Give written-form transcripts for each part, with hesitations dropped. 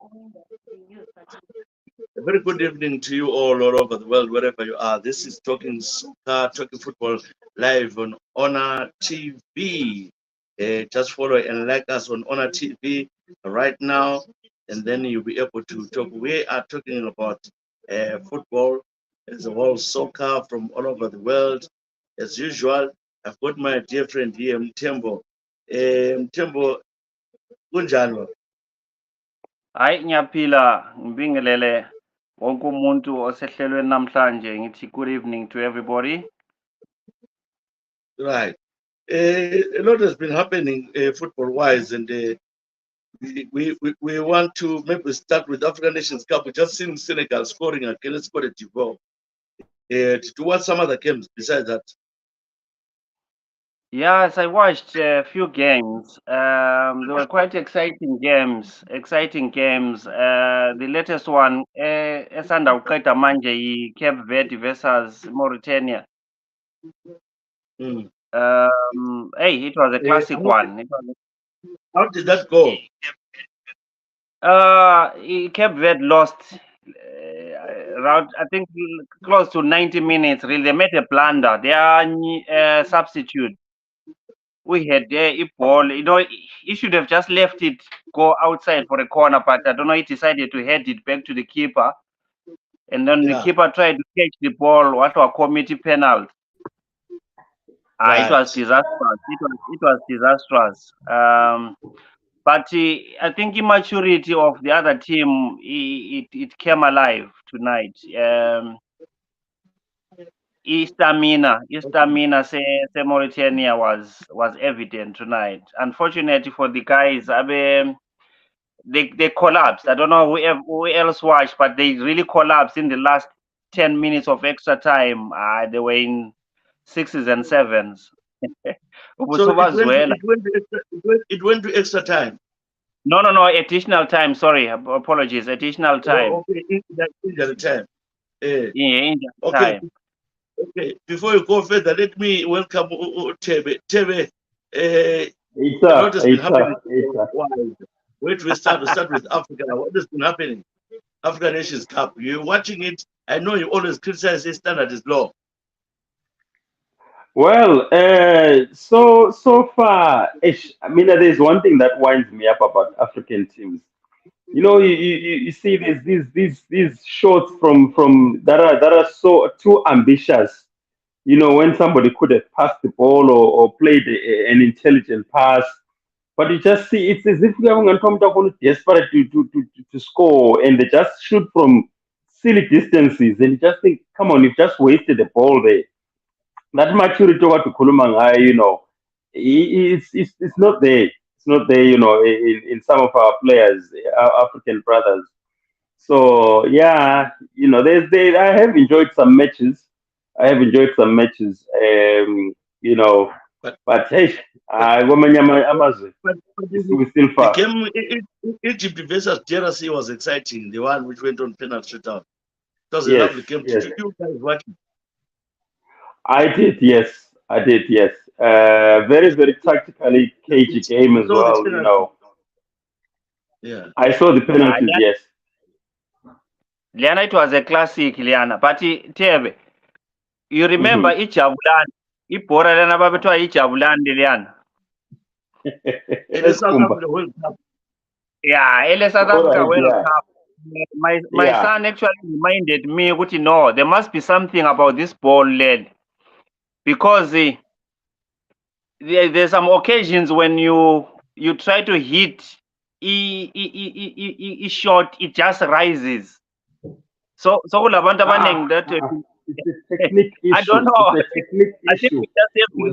A very good evening to you all over the world, wherever you are. This is Talking Soccer, Talking Football, live on Honor TV. Just follow and like us on Honor TV right now, and then you'll be able to talk. We are talking about football as well, soccer from all over the world. As usual, I've got my dear friend here, Mtembo. Mtembo, kunjalo. Hayi ngiyaphila ngibingelele wonke umuntu osehlelweni namhlanje ngithi good evening to everybody. Right. A lot has been happening football-wise, and we want to maybe start with African Nations Cup. We just seen Senegal scoring against Cote d'Ivoire. To watch some other games besides that. Yes, I watched a few games. They were quite exciting games. The latest one, esanda uqeda manje Cape Verde versus Mauritania. Hey, it was a classic one. How did that go? Cape Verde lost around, I think, close to 90 minutes. Really, they made a blunder. Their substitute. We had a ball. You know, he should have just left it go outside for a corner, but I don't know. He decided to head it back to the keeper, and then the keeper tried to catch the ball. What were committee penalties? It was disastrous. It was disastrous. But I think immaturity of the other team it came alive tonight. Stamina, say Mauritania was evident tonight. Unfortunately for the guys, they collapsed. I don't know who else watched, but they really collapsed in the last 10 minutes of extra time. They were in 6s and 7s. So it went to extra time. No, additional time. Sorry, apologies. Additional time. Okay, injury time. Injury okay. time. Okay, before you go further, let me welcome Tebe. Tebe, what has been happening? Where do we start? We start with Africa. What has been happening? African Nations Cup. You're watching it. I know you always criticize the standard is low. Well, so far, I mean, there's one thing that winds me up about African teams. You know, you see these shots from that are so too ambitious. You know, when somebody could have passed the ball or played an intelligent pass, but you just see it's as if they are desperate to score, and they just shoot from silly distances, and you just think, come on, you've just wasted the ball there. That maturity over to Kulumangai, you know, it's not there. It's not there, you know, in some of our players, our African brothers. So yeah, you know, I have enjoyed some matches. You know, but hey, we still far. The game Egypt versus DRC was exciting. The one which went on penalty shootout. It was a lovely game. Did you guys watch it? I did, yes. Very, very tactically cagey game as well, you know. Yeah. I saw the penalties, yes. Liana, it was a classic, Liana. But Tebe, you remember Ichabulani? Ibhora lana babethiwa Ichabulani Liana. Yeah, South Africa World Cup. My son actually reminded me, no, there must be something about this ball led. Because there's some occasions when you try to hit a shot, it just rises. So that it's a technique issue. I don't know. It's a technique issue.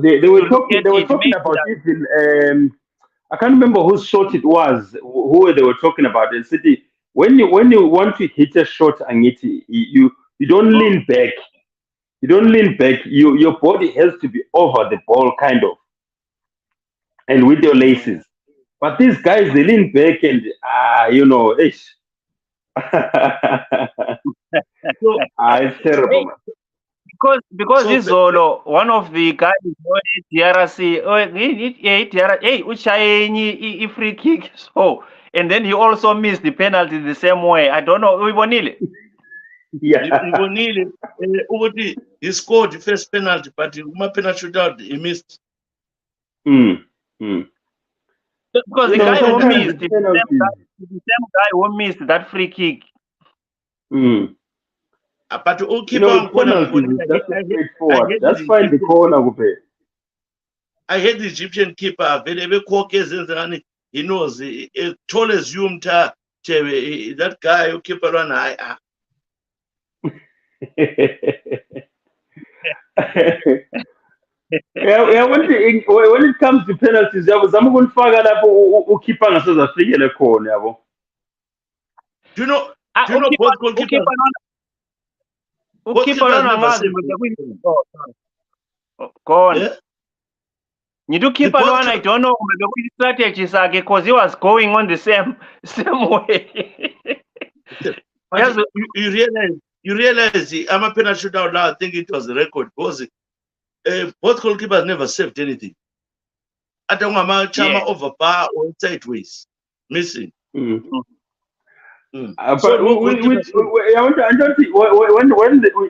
They were talking about even I can't remember whose shot it was, who they were talking about. The city, when you want to hit a shot, Angiti, you don't lean back. You don't lean back. Your body has to be over the ball, kind of, and with your laces. But these guys, they lean back and you know, ish. It's terrible. Because this Zolo, one of the guys DRC, hey, free kick. So and then he also missed the penalty the same way. I don't know. Uyibonile? Yeah. He scored the first penalty, but my penalty shootout he missed. Mm. Mm. Because You the know, guy who sometimes missed the penalties. the same guy who missed that free kick. Mm. But the You keeper know, on corner, penalties is just so I straightforward. hate Just the find the Egyptian corner. keeper. Kupe. I hate the Egyptian keeper. Very Caucasian, he knows. Tall as you, that guy who keep around. Yeah, when it comes to penalties, yabo zama ukulifaka lapho ukhipha ngasezafikele khona yabo. Do you know both goalkeepers? Both keepers never saved. Go on. Yeah? You do keep alone. I don't know which strategy because he was going on the same way. You realize I'm a penalty shootout now. I think it was a record because both goalkeepers never saved anything. I don't want Chama over bar or sideways, missing. Mm. So But I don't think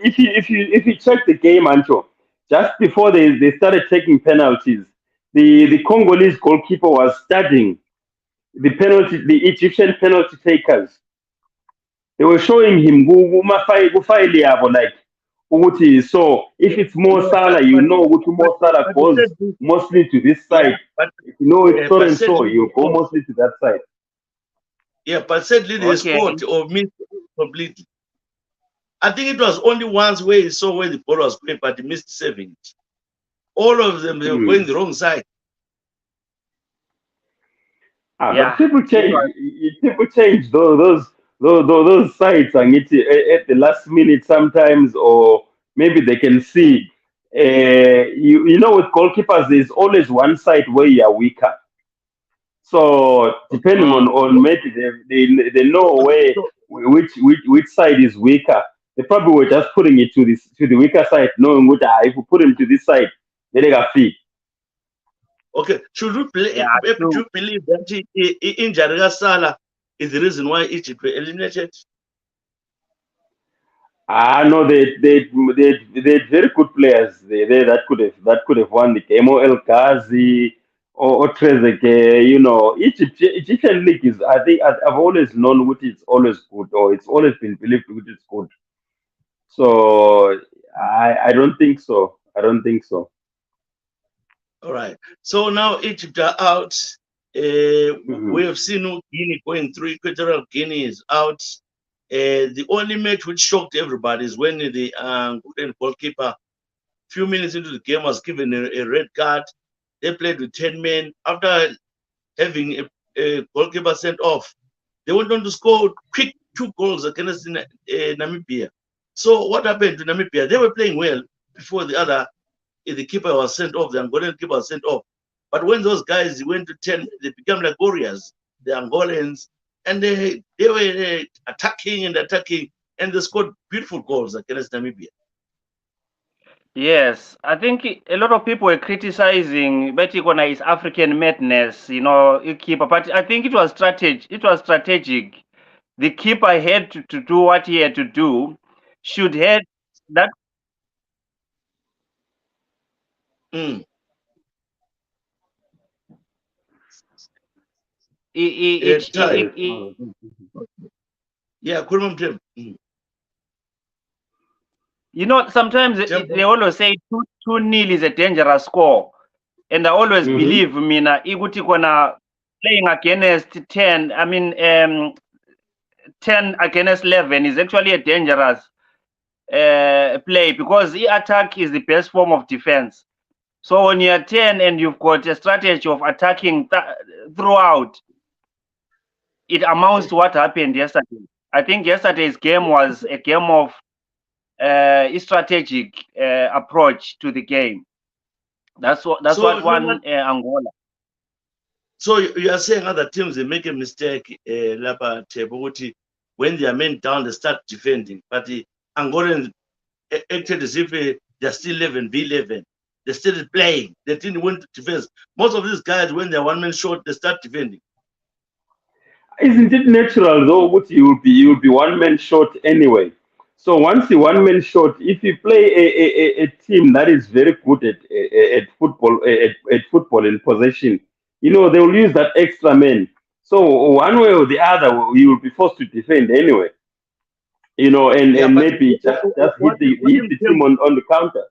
if you check the game, Ancho, just before they started taking penalties, the Congolese goalkeeper was studying the Egyptian penalty takers. They were showing him like ukuthi, so if it's more Salah, you know more Salah goes mostly to this side. If you know it's so and so, you go mostly to that side. Yeah, but sadly they scored or missed completely. I think it was only once where he saw where the ball was going, but he missed saving it. All of them, they were going the wrong side. But people change those sides and at the last minute sometimes, or maybe they can see. You know, with goalkeepers, there's always one side where you are weaker. So depending on maybe they know which side is weaker. They probably were just putting it to the weaker side, knowing what if we put him to this side, they got feet. Okay, should you believe that injury Salah is the reason why Egypt were eliminated? No, they very good players that could have won the game. Or El Ghazi or Trezeguet. You know, Egyptian league is. I think I've always known which is always good, or it's always been believed which is good. So I don't think so. I don't think so. All right. So now Egypt are out. We have seen Guinea going through. Equatorial Guinea is out. The only match which shocked everybody is when the goalkeeper, few minutes into the game, was given a red card. They played with 10 men. After having a goalkeeper sent off, they went on to score quick 2 goals against Namibia. So what happened to Namibia? They were playing well before the keeper was sent off, the Angolan keeper was sent off. But when those guys went to 10, they became like warriors, the Angolans, and they were attacking, and they scored beautiful goals against Namibia. Yes, I think a lot of people were criticizing Betikona is African madness, you know, keeper. But I think it was strategic. It was strategic. The keeper had to do what he had to do. Should have that. Yeah, Kurumam. You know, sometimes they always say 2-0 is a dangerous score. And I always believe, Mina, Igutikona playing against 10, 10 against 11 is actually a dangerous play because the attack is the best form of defense. So when you're 10 and you've got a strategy of attacking throughout, it amounts to what happened yesterday. I think yesterday's game was a game of a strategic approach to the game. That's what won Angola. So you are saying other teams, they make a mistake, when they are men down, they start defending. But the Angolans acted as if they're still 11v11. They started playing. They didn't want to defend. Most of these guys, when they're one man short, they start defending. Isn't it natural though? What you will be one man short anyway. So once you one man short, if you play a team that is very good at football at football in possession, they will use that extra man. So one way or the other, you will be forced to defend anyway. Yeah, And but maybe just what what hit the team on the counter.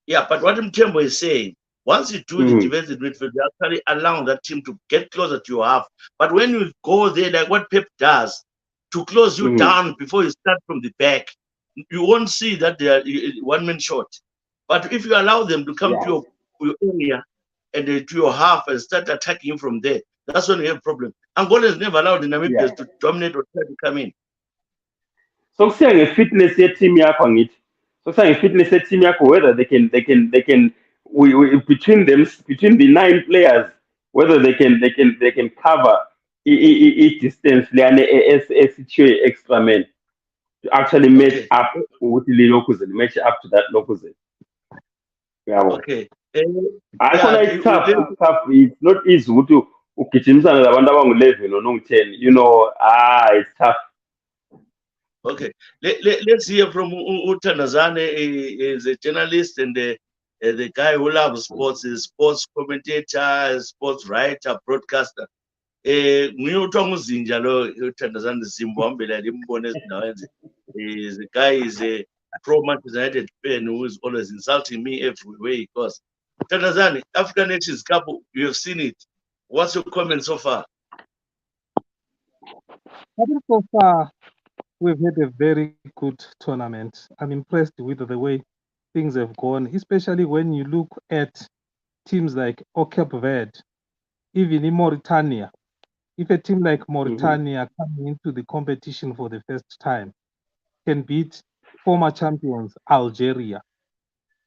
Yeah, but what Mtembo is saying, once you do the Hmm. defensive midfield, you actually allow that team to get closer to your half. But when you go there, like what Pep does, to close you Hmm. down before you start from the back, you won't see that they are one man short. But if you allow them to come to Yeah. your area and to your half and start attacking you from there, that's when you have a problem. Angola has never allowed the Yeah. Namibians to dominate or try to come in. So saying a fitness team yakho ngithi. So saying fitness team yakho whether they can between them between the 9 players whether they can cover each distance leyana esithiwe extra man to actually match Okay. up ukuthi lilokuze match up to that lokuze. Yabo. Okay. Hayi Yeah, khona it's tough, it's tough. It's not easy ukuthi ugijimisane labantu abangu-11 or nongu-10. It's tough. okay. Let's hear from Utandazane. Is a journalist and the guy who loves sports, is sports commentator, sports writer, broadcaster. Nguye uthiwa nguzinja lo Uthandazane Zimbabwe limbone ezindaweni. The guy is a pro-Manchester United fan who is always insulting me everywhere he goes. Uthandazane, African Nations Cup, you have seen it. What's your comment so far? I think so far we've had a very good tournament. I'm impressed with the way things have gone, especially when you look at teams like Cape Verde, even in Mauritania. If a team like Mauritania coming into the competition for the first time can beat former champions Algeria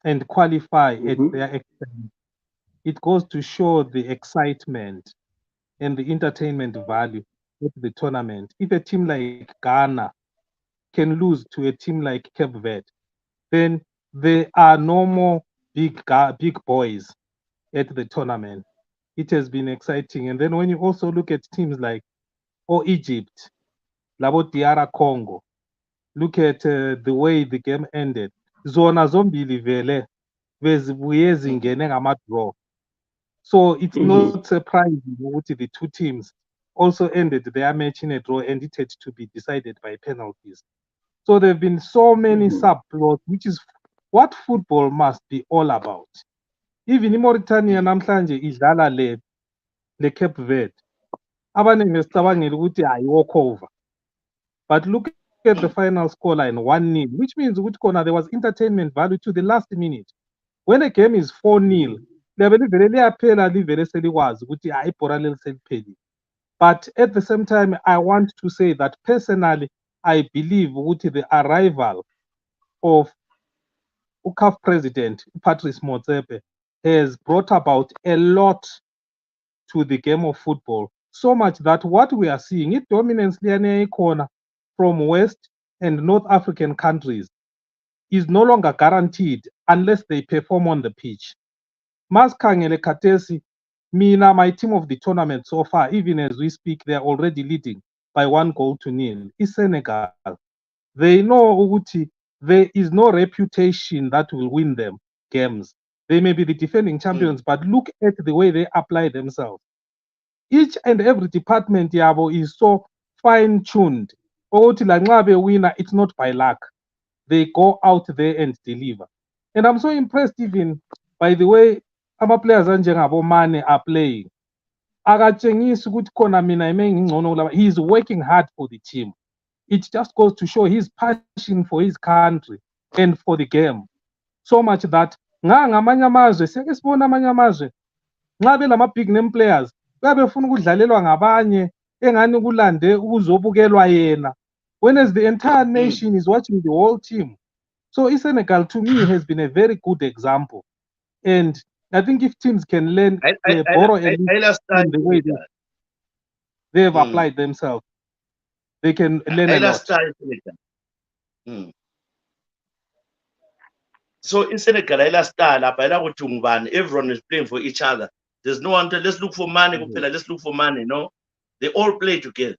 and qualify at their expense, it goes to show the excitement and the entertainment value of the tournament. If a team like Ghana can lose to a team like Cape Verde, then there are no more big boys at the tournament. It has been exciting. And then when you also look at teams like Egypt, Labo Diara Congo, look at the way the game ended. Zona zombili vele bezibuye zingene ngama-draw. So it's not surprising that the two teams also ended their match in a draw and it had to be decided by penalties. So there have been so many subplots, which is what football must be all about. Even in Mauritania namhlanje idlala le Cape Verde. Abaningi besicabangela ukuthi hayi walkover. But look at the final scoreline 1-0, which means ukuthi khona there was entertainment value to the last minute. When a game is 4-0, livele liyaphela livele selikwazi ukuthi hayi ibhora leli seliphelile. But at the same time, I want to say that personally, I believe ukuthi the arrival of UCAF president Patrice Motsepe has brought about a lot to the game of football. So much that what we are seeing, it dominance corner from West and North African countries is no longer guaranteed unless they perform on the pitch. Maskangele Katesi, Mina, my team of the tournament so far, even as we speak, they are already leading by 1-0 is Senegal. They know Uguti, there is no reputation that will win them games. They may be the defending champions, but look at the way they apply themselves. Each and every department yabo is so fine-tuned. Uguti Langabe winner, it's not by luck. They go out there and deliver. And I'm so impressed even by the way ama-players anjengabo Mane are playing. Akatshengisi ukuthi khona mina ngingcono kulaba. He's working hard for the team. It just goes to show his passion for his country and for the game. So much that ngamanye amazwe seke sibona amanye amazwe nxa belama-big name players bayabefuna ukudlalelwa ngabanye engani kulande ukuzobukelwa yena, whereas the entire nation is watching the whole team. So Senegal to me has been a very good example. And I think if teams can learn, borrow a little from the way they have applied themselves, they can learn a lot. So in Senegal, everyone is playing for each other. There's no one. Let's look for money. Let's look for money. No. They all play together.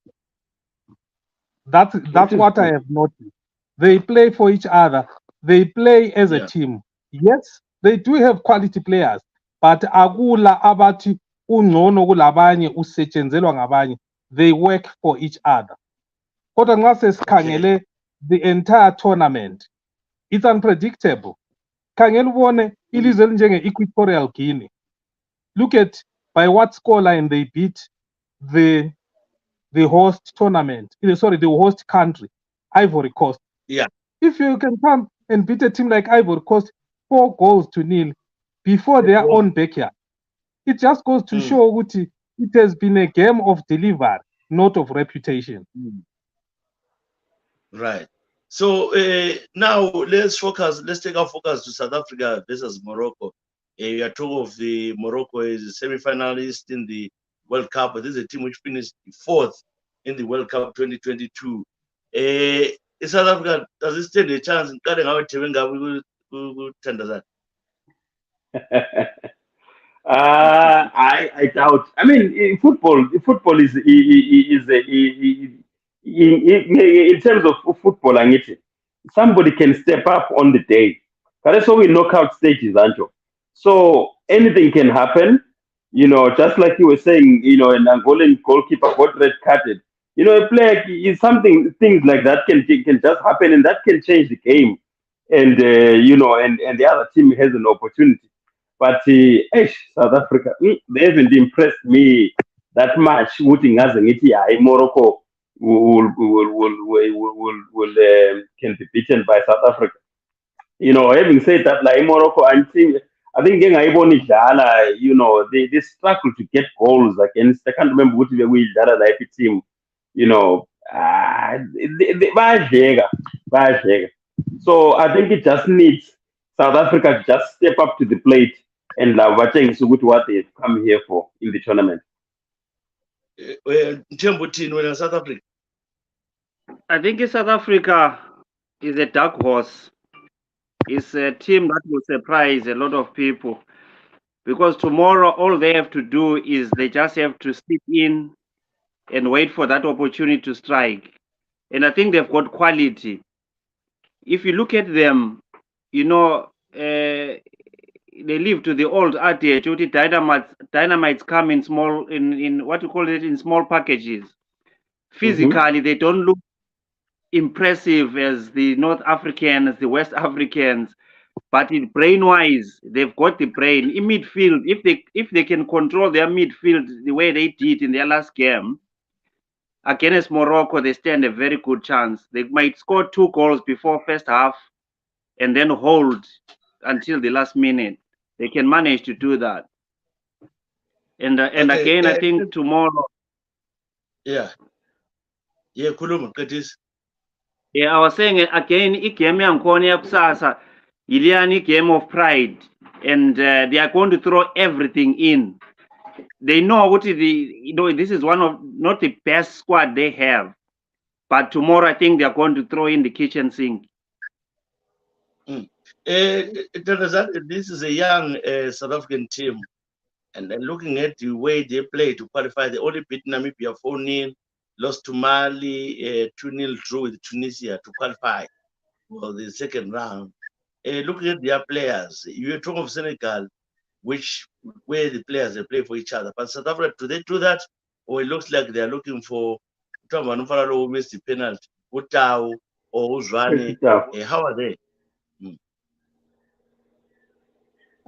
That's what I have noticed. They play for each other. They play as a team. Yes, they do have quality players, but akula abathi ungcono kulabanye usetshenzelwa ngabanye. They work for each other. Kodwa nxa sesikhangele the entire tournament, it's unpredictable. Khangela ubone ilizwe elinjenge-Equatorial Guinea. Look at by what scoreline they beat the host tournament. Sorry, the host country, Ivory Coast. Yeah. If you can come and beat a team like Ivory Coast 4-0 before their own backyard, it just goes to show what it has been a game of delivery, not of reputation. Right. So now let's take our focus to South Africa versus Morocco. You are talking of the Morocco is a semi-finalist in the World Cup, but this is a team which finished fourth in the World Cup 2022. South Africa, does it stand a chance in cutting out that? I doubt. I mean, football is in terms of football, somebody can step up on the day. That's how we knockout stages, Anjo. So anything can happen. Just like you were saying, an Angolan goalkeeper got red carded. A player is things like that can just happen, and that can change the game. And and the other team has an opportunity. But South Africa, they haven't impressed me that much. Morocco can be beaten by South Africa. Having said that, like Morocco, I think they struggle to get goals against. I can't remember which we like team. Bayadleka. So I think it just needs South Africa to just step up to the plate and watching what they've come here for in the tournament. South Africa. I think South Africa is a dark horse. It's a team that will surprise a lot of people, because tomorrow all they have to do is they just have to sit in and wait for that opportunity to strike. And I think they've got quality. If you look at them, they live to the old adage, dynamites come in small, in what you call it, in small packages. Physically, they don't look impressive as the North Africans, the West Africans, but in brain-wise, they've got the brain. In midfield, if they can control their midfield the way they did in their last game against Morocco, they stand a very good chance. They might score 2 goals before first half and then hold until the last minute. They can manage to do that. And again, I think tomorrow. Yeah. Yeah, Kulum, Katis. Yeah, I was saying again, game game of pride, and they are going to throw everything in. They know what is this is one of not the best squad they have, but tomorrow I think they are going to throw in the kitchen sink. This is a young South African team, and looking at the way they play to qualify, they only beat Namibia 4-0, lost to Mali 2-0, drew with Tunisia to qualify for the second round. Looking at their players, you're talking of Senegal, where the players they play for each other. But South Africa, do they do that, or it looks like they are looking for who missed the penalty, Utau or Uzwane? How are they?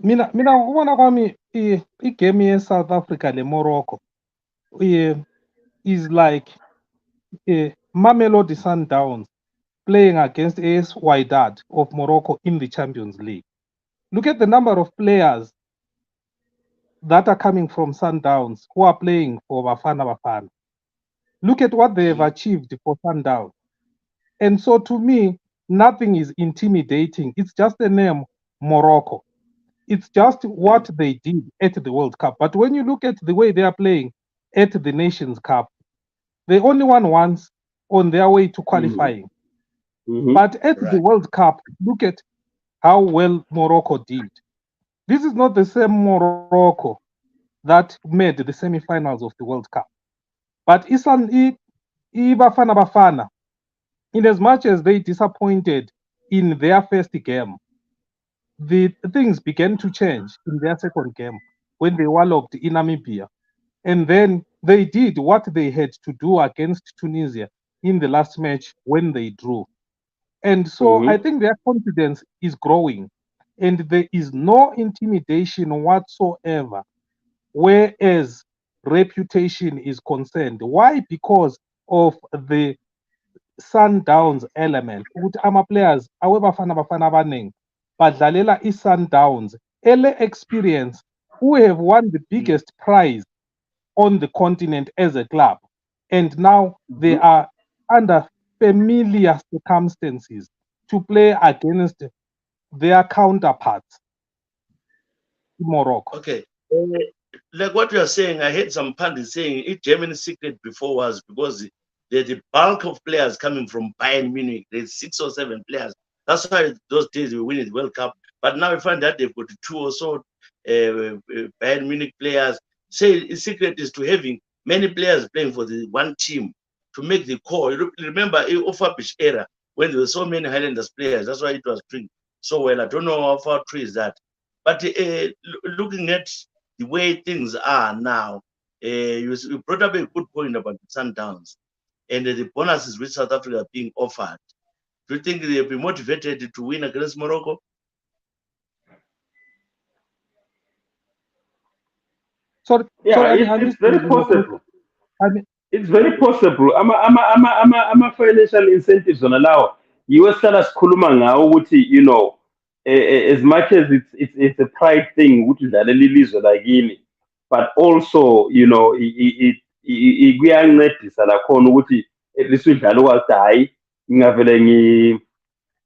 Mina ubona kwami igame ye-South Africa le-Morocco is like Mamelodi Sundowns playing against AS Wydad of Morocco in the Champions League. Look at the number of players that are coming from Sundowns who are playing for Bafana Bafana. Look at what they have achieved for Sundowns. And so to me, nothing is intimidating. It's just the name Morocco. It's just what they did at the World Cup. But when you look at the way they are playing at the Nations Cup, they only won once on their way to qualifying. But at the World Cup, look at how well Morocco did. This is not the same Morocco that made the semifinals of the World Cup. But Bafana Bafana, in as much as they disappointed in their first game, the things began to change in their second game when they walloped in Namibia. And then they did what they had to do against Tunisia in the last match when they drew. And so I think their confidence is growing and there is no intimidation whatsoever, whereas reputation is concerned. Why? Because of the Sundowns element. Ukuthi ama-players awebafana bafana abaningi badlalela i-Sundowns ele experience who have won the biggest prize on the continent as a club. And now they are under familiar circumstances to play against their counterparts in Morocco. Okay. Like what you are saying, I heard some pundits saying Germany's secret before was because the bulk of players coming from Bayern Munich. There's 6 or 7 players. That's why those days we win the World Cup. But now we find that they've got 2 or so Bayern Munich players. Say the secret is to having many players playing for the one team to make the core. You remember Ofabish era when there were so many Highlanders players. That's why it was doing so well. I don't know how far true is that. But looking at the way things are now, you brought up a good point about the Sundowns and the bonuses which South Africa are being offered. Do you think they'll be motivated to win against Morocco? It's very possible. It's very possible. Ama financial incentives on allow. US sikhuluma ngawo ukuthi you know as much as it's a pride thing ukuthi udlalela ilizwe lakini, but also you know kuyancedisa la khona ukuthi at least udlala ukuthi hayi ngingavele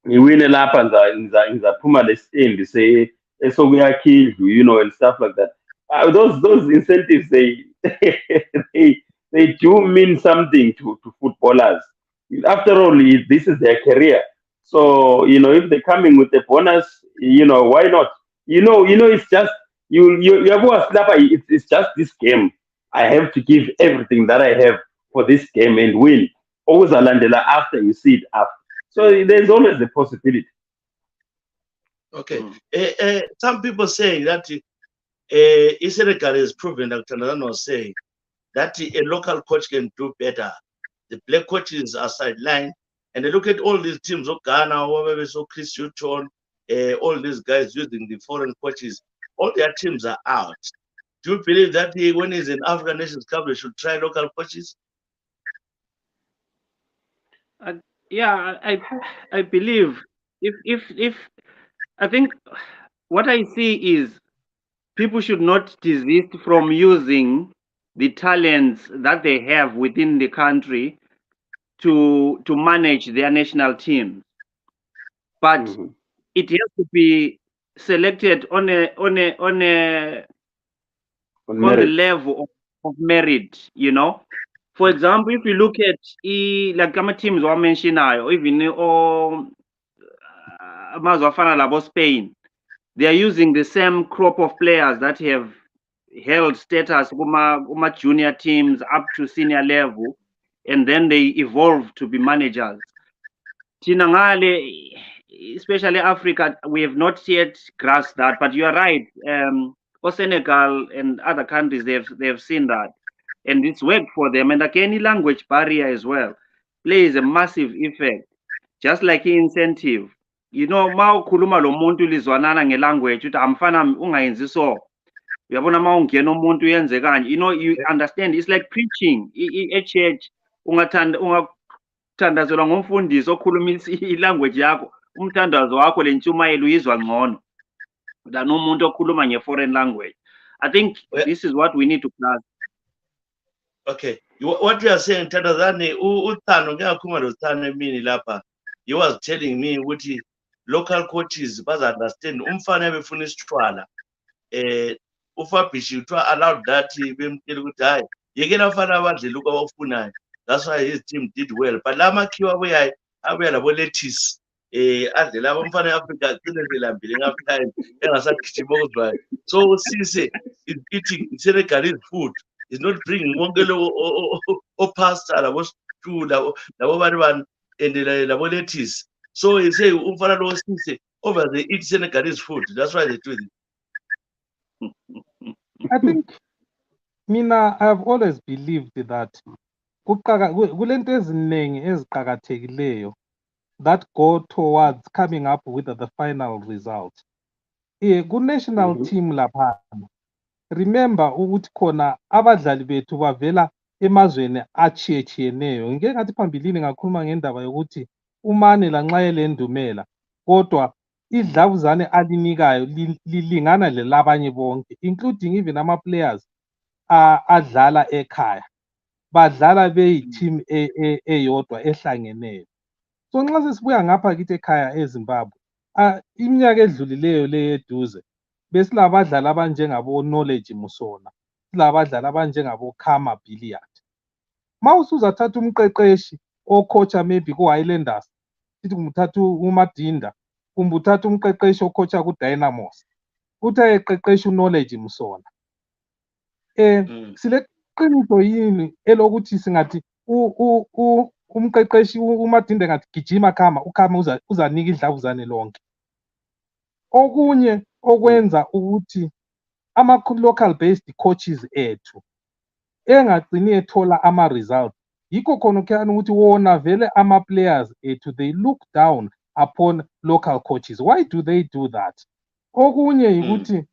ngiwine lapha ngizaphuma lesitendi esokuyakhindlu, you know, and stuff like that. Those incentives they do mean something to footballers. After all, this is their career. So you know, if they're coming with a bonus, you know, why not? It's just it's just this game. I have to give everything that I have for this game and win. Always Alandela after you see it after. So there's always the possibility. Okay. Some people saying that Senegal has proven, Dr. Nadano was saying, that a local coach can do better. The black coaches are sidelined, and they look at all these teams of Ghana, whatever, so Chris Hutton, all these guys using the foreign coaches, all their teams are out. Do you believe that when he's in African Nations Cup, they should try local coaches? Yeah, I believe if I think what I see is people should not desist from using the talents that they have within the country to manage their national teams, but it has to be selected on the level of merit, you know. For example, if you look at like some teams were mentioned now, even Spain, they are using the same crop of players that have held status junior teams up to senior level, and then they evolve to be managers. Tinangale, especially Africa, we have not yet grasped that, but you are right. For Senegal and other countries, they have seen that, and it's worked for them. And again, the language barrier as well plays a massive effect, just like incentive. You know, ma ukhuluma lo muntu lizwanana ngelanguage uthi amfana ungayenzi so. Uyabona ma ungena umuntu uyenze kanje. You know, you understand, it's like preaching. E-church ungathandazelwa ngomfundisi okhuluma ilanguage yakho, umthandazo wakho lentshumayelo uyizwa ngcono than umuntu okhuluma nge-foreign language. I think this is what we need to plan. Okay, what you are saying, Tadazani, uthando ngiyakhuluma lothando emini lapha. You was telling me ukuthi local coaches baza understand umfana ebefuna isitshwala uFabishi uthiwa allowed that bemtshela ukuthi hayi yekela abafana abadlela abafunayo. That's why his team did well. But la makhiwa abuya labo lettuce adlela abamfana eAfrica agcine selambile ngapha engasagijima okuzwayo. So Tshisa is eating Senegalese food. He's not bringing or pastor labo stew labo bantu ban and labo lettuce. So he say umfana lo Sise over they eat Senegalese food. That's why they do it. I think mina I've always believed that kulento eziningi eziqakathekileyo that go towards coming up with the final result. Ku-national team laphana, remember ukuthi khona abadlali bethu bavela emazweni achiyetshiyeneyo. Ngike ngathi phambilini ngakhuluma ngendaba yokuthi umane lanxa elendumela kodwa idlavuzane alinikayo lilingana lelabanye bonke, including even ama-players adlala ekhaya badlala beyi-team eyodwa ehlangeneyo. So nxa sesibuya ngapha kithi ekhaya eZimbabwe, iminyaka edlulileyo le eduze besilabadlali abanjengabo Knowledge Musona, silabadlali abanjengabo Khama Billiard. Ma usuzathatha umqeqeshi okhocha maybe ku-Highlanders, sithi kumthatha uMadinda, kumbe uthatha umqeqeshi okhocha ku-Dynamos, uthi ayeqeqesha uKnowledge Musona. Sileqiniso yini elokuthi singathi umqeqeshi uMadinda ngathi gijima Khama, uKhama uzanika idlavuzane lonke. Okunye okwenza ukuthi ama-local based coaches ethu engagcini ethola ama-results, yikho khona kuyani ukuthi wona vele ama-players ethu they look down upon local coaches. Why do they do that? Okunye yikuthi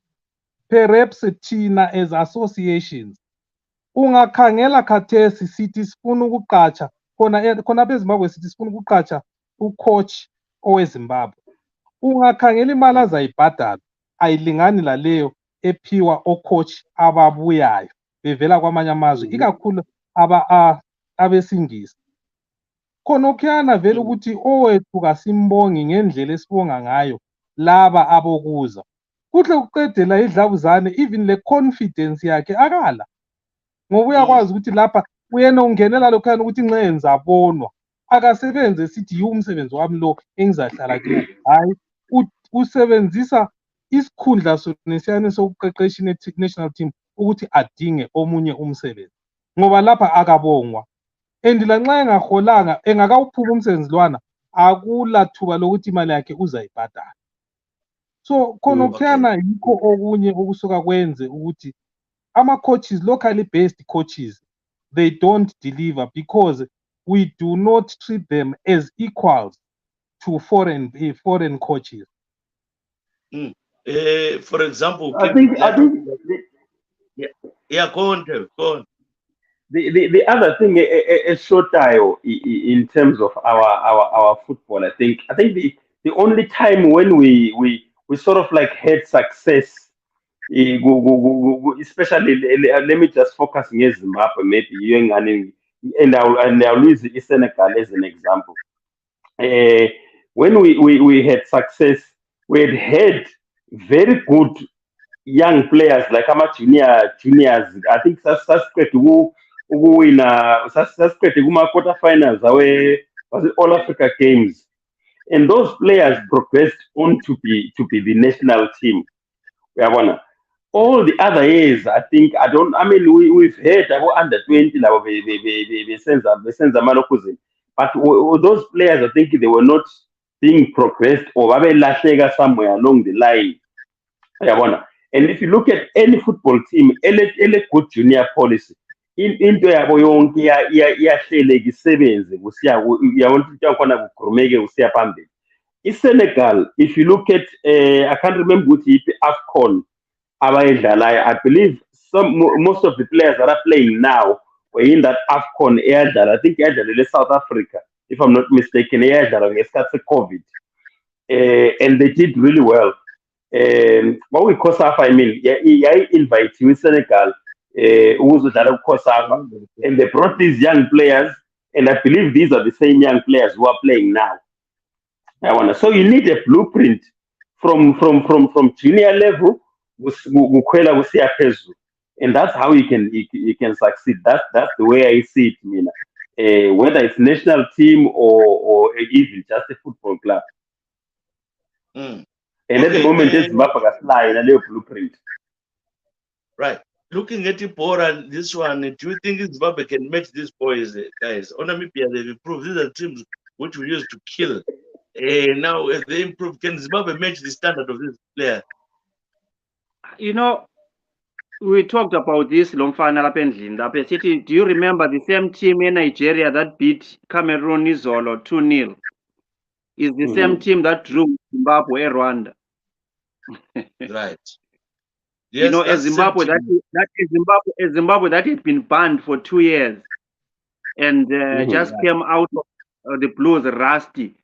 perhaps thina as associations ungakhangela khathesi sithi sifuna ukuqatsha khona beZimbabwe sithi sifuna ukuqatsha ucoach oweZimbabwe, ungakhangela imali azayibhadala ayilingani laleyo ephiwa ocoach ababuyayo bevela kwamanye amazwe, ikakhulu abesingisi. Khona okuyana vele ukuthi owethu kasimbongi ngendlela esibonga ngayo laba abokuza, kuhle kuqedela idlavuzane even le confidence yakhe akala, ngoba uyakwazi ukuthi lapha uyena ungenela lokhana ukuthi nxa enza abonwa akasebenze sithi yiwo umsebenzi wami lo engizahlala kiwo. Hayi, usebenzisa isikhundla sonesiyane sokuqeqesha national team ukuthi adinge omunye umsebenzi ngoba lapha akabongwa, and lanxa engaholanga engakawuphuma umsebenzi lwana akula thuba lokuthi imali yakhe uzayibhadala. So khona okuyana yikho okunye okusuka kwenze ukuthi ama-coaches, locally based coaches, they don't deliver because we do not treat them as equals to foreign coaches. For example, I think go on. The other thing is Shotayo in terms of our football. I think the only time when we sort of like had success, especially let me just focus on Zimbabwe, maybe and I'll use Senegal as an example. When we had success, we had very good young players like juniors. I think suspect who win suspect quarterfinals away was it All Africa Games, and those players progressed on to be the national team. All the other years, I think we've had under 20 now but those players, I think they were not being progressed or somewhere along the line. And if you look at any football team, any good junior policy, into yabo yonke iyahleleka isebenze usiya phambili. Senegal, if you look at I can't remember ukuthi AFCON abayidlalayo, I believe most of the players that are playing now were in that AFCON eyadlala. I think eyadlalele South Africa, if I'm not mistaken, eyadlala ngesikhathi se-COVID, and they did really well. What we COSAFA, I invite you Senegal ukuzodlala COSAFA, and they brought these young players, and I believe these are the same young players who are playing now. So you need a blueprint from junior level, and that's how you can succeed. That's the way I see it, whether it's national team or even just a football club. And at the moment, it's Zimbabwe fly in a little blueprint. Right. looking at Ipora, this one, do you think Zimbabwe can match these boys, guys? On Namibia, they've improved. These are teams which we used to kill. Now, as they improve, can Zimbabwe match the standard of this player? You know, we talked about this Lomfana lapha endlini lapha sithi, do you remember the same team in Nigeria that beat Cameroon Izolo 2-0 is the same team that drew Zimbabwe and Rwanda. Right. You Yes, know, a that's the same Zimbabwe that team. a Zimbabwe that had been banned for 2 years and just came out of the blues rusty,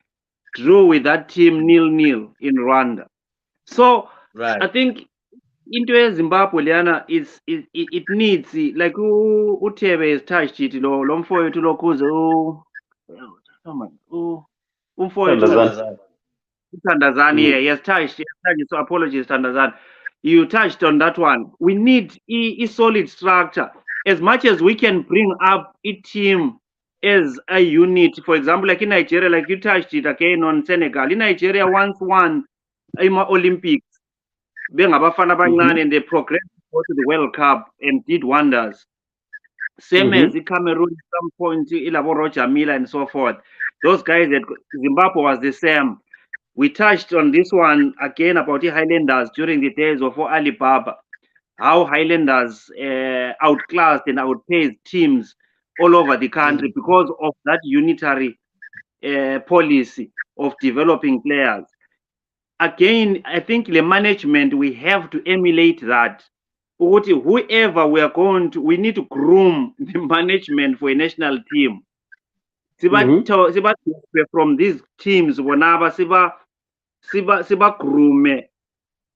drew with that team 0-0 in Rwanda. So Right. I think into Zimbabwe leyana it needs, like uThebe has touched it, lo mfowethu lokhuze umfowethu Tandazani. Tandazani, yeah, he has touched, so apologies Tandazani, you touched on that one. We need a solid structure. As much as we can bring up a team as a unit, for example, like in Nigeria, like you touched it again on Senegal. In Nigeria once won Olympics, bengabafana abancane, and they progressed to go to the World Cup and did wonders. Same as the Cameroon at some point, Ilabo Roger Miller and so forth. Those guys at Zimbabwe was the same. We touched on this one again about the Highlanders during the days of Alibaba, how Highlanders outclassed and outpaced teams all over the country because of that unitary policy of developing players. Again, I think the management, we have to emulate that. Whoever we need to groom the management for a national team. From these teams, siba groom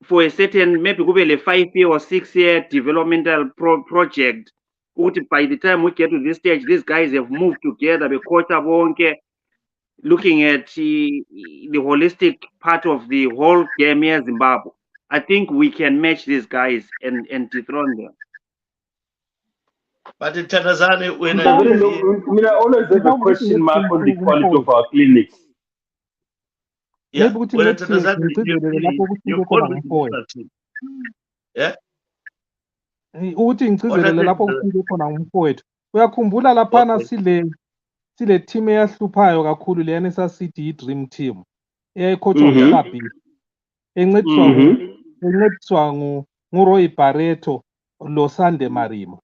for a certain, maybe kube le 5-year or 6-year developmental project. By the time we get to this stage, these guys have moved together, looking at the holistic part of the whole game here, Zimbabwe. I think we can match these guys and dethrone them. But in Tandazani, when I always have a question mark on the quality of our clinics. Yeah, maybe ukuthi when next year Tandazani, ngigcizelele lapho kufike khona ngumfowethu. Yeah. Ukuthi ngigcizelele lapho kufike khona ngumfowethu. Uyakhumbula laphana sile team eyahluphayo kakhulu leyana esasithi yi-dream team eyayikhotshwa nguFabi encediswa nguRoy Barreto loSande Marimo.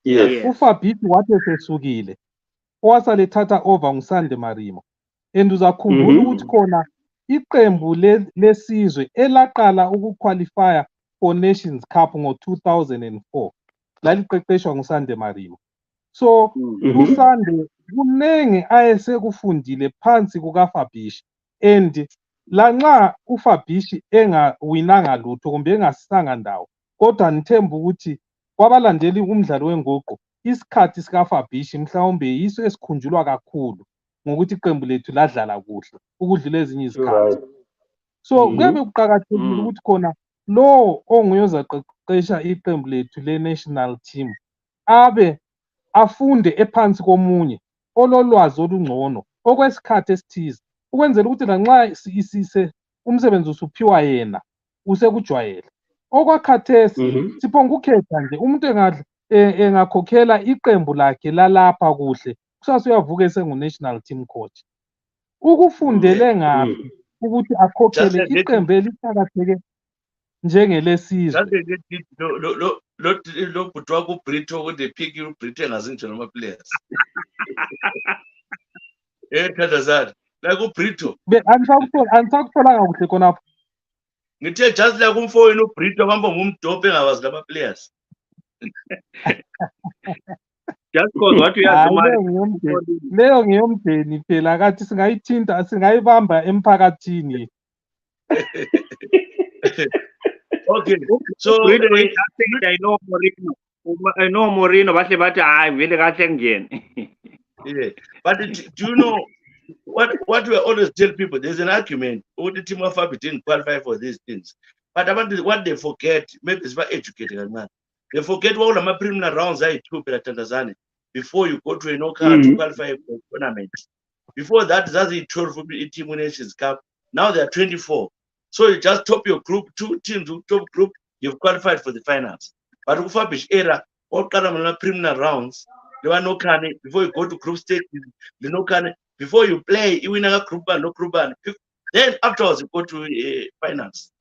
Yes. uFabi wathi esesukile owasale thatha over nguSande Marimo, and uzakhumbula ukuthi khona iqembu lesizwe elaqala ukuqualifya for Nations Cup ngo-2004 laliqeqeshwa nguSande Marimo. So uSande kunenge ayesekufundile phansi kukaFabishi, and lanxa uFabishi engawinanga lutho kumbe engasisanga ndawo, kodwa ngithemba ukuthi kwabalandeli umdlalo wenguqu isikhathi sikaFabishi mhlawumbe yiso esikhunjulwa kakhulu ngokuthi iqembu lethu ladlala kuhle ukudlula ezinye izikhathi. So kuyabe kuqakathekile ukuthi khona lo onguye ozaqeqesha iqembu lethu le-national team abe afunde ephansi komunye ololwazi olungcono okwesikhathi esithize, ukwenzela ukuthi lanxa umsebenzi usuphiwa yena usekujwayele. Okwakhathesi siphonga ukhetha nje umuntu engakhokhela iqembu lakhe lalapha kuhle kusasa uyavuka esengu-national team coach. Ukufundele ngaphi ukuthi akhokhele iqembu eliqakatheke njengelesizwe? Lo bhuti wakho uBrito ukuthi ephiki uBrito engazinje noma players. Thandazani, like uBrito. Angisakutholanga kuhle khonapho. Ngithe just like umfowenu uBrito bamba ngumdobhe engawazi lama players. Just because what we have leyo ngeyomdeni phela kathi singayithinta singayibamba emphakathini. Okay, so I know Moreno bahle bathi hayi vele kahle ngene. Yeah, but do you know what we always tell people? There's an argument. Oh, the team of Fabi didn't qualify for these things, but what they forget, maybe it's about educated man. They forget all the preliminary rounds I took at Tandazani before you go to a knockout to qualify for tournament. Before that, that's a 12 team Nations Cup. Now they are 24. So you just top your group, 2 teams, top group, you've qualified for the finals. but ukufabhish era waqala mana preliminary rounds lewanokhane before you go to group stage linokhane before you play iwina ka group 1 no group 1 then afterwards you go to finals.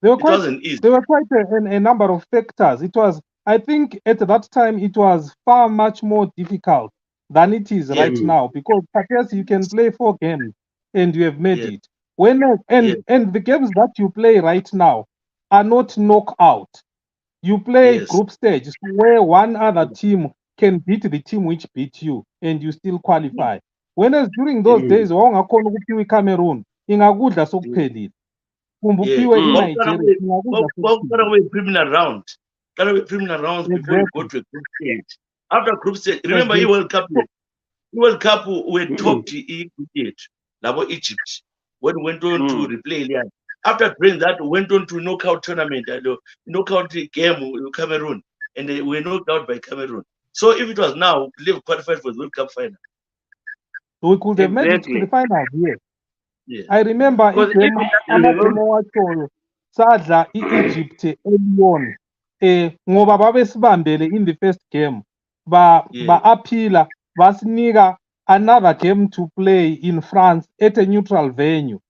There It wasn't easy. were quite a number of factors. It was, I think, at that time it was far much more difficult than it is right now, because yes, you can play 4 games and you have made it. And the games that you play right now are not knockout. You play group stage where one other team can beat the team which beat you and you still qualify. Whereas during those days, wawungakhona ukuphiwa iCameroon ingakudla sokuphelile. Kumbukiwe iNigeria ingakudla preliminary round. Preliminary rounds before you go to a group stage. After group stage, remember the World Cup. World Cup we topped Labo Egypt when went on to replay Leon. After playing that, we went on to knockout tournament, knockout game Cameroon, and they were knocked out by Cameroon. So if it was now, we live qualified for the World Cup final. We could have made it to the final, yes. I remember sadla Egypt early ngoba babesibambele in the first game. Ba-appeala, basinika another game to play in France at a neutral venue.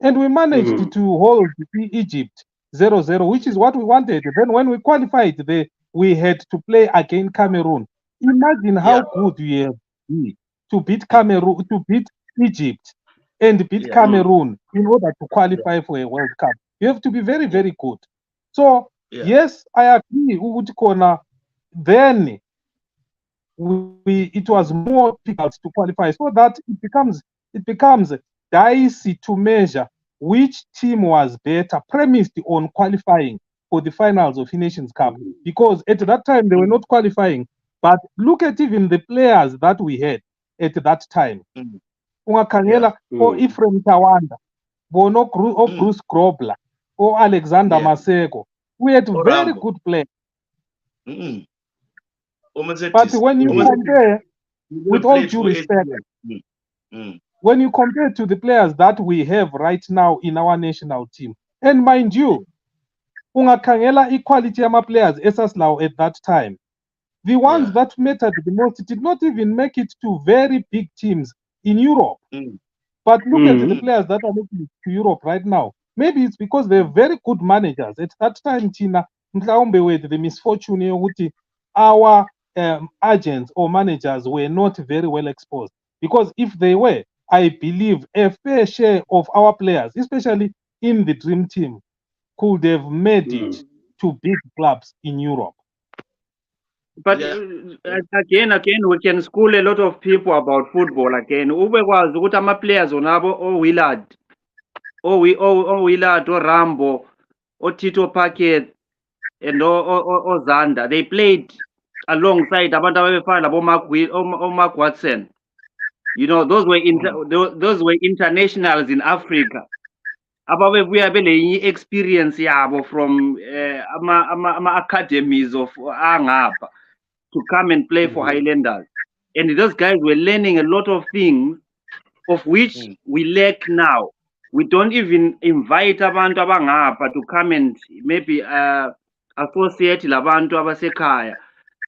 And we managed to hold Egypt 0-0, which is what we wanted. Then when we qualified, we had to play against Cameroon. Imagine how good we have been to beat Cameroon, to beat Egypt, and beat Cameroon in order to qualify for a World Cup. You have to be very, very good. So yes, I agree. Then it was more difficult to qualify, so that it becomes dicey to measure which team was better, premised on qualifying for the finals of the Nations Cup, because at that time they were not qualifying. But look at even the players that we had at that time. Ungakhangela Ephraim Tawanda, Bono Bruce Grobler, or Alexander Maseko. We had very good players. But when you compare, with all due respect, when you compare to the players that we have right now in our national team, and mind you, ungakhangela equality of players esasilawo at that time, the ones that mattered the most did not even make it to very big teams in Europe. But look at the players that are making it to Europe right now. Maybe it's because they're very good managers. At that time, Tina, with the misfortune, our agents or managers were not very well exposed. Because if they were, I believe a fair share of our players, especially in the dream team, could have made it to big clubs in Europe. But again, we can school a lot of people about football again. Ubekwazi ukuthi ama-players onabo Willard, Willard, Rambo, Tito Packet, and Zanda. They played alongside abantu ababefana Mark Watson. You know, those were internationals in Africa. Ababebuya bele experience yabo from ama academies of angapha to come and play for Highlanders. And those guys were learning a lot of things of which we lack now. We don't even invite abantu abangapha to come and maybe associate labantu abasekhaya,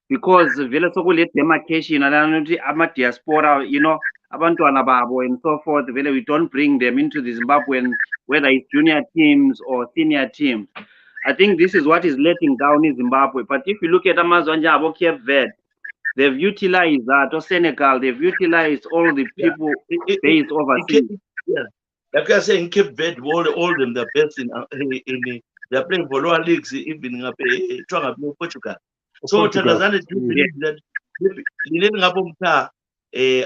because vele sokule demarcation ama diaspora, you know, abantwana babo and so forth, vele we don't bring them into the Zimbabwean, whether it's junior teams or senior teams. I think this is what is letting down in Zimbabwe. But if you look at Amazonja or Cape Verde, they've utilized that, or Senegal, they've utilized all the people based overseas. Like I say, in Cape Verde, all them the best in they're playing for lower leagues, even in Portugal. So Tanzania do believe that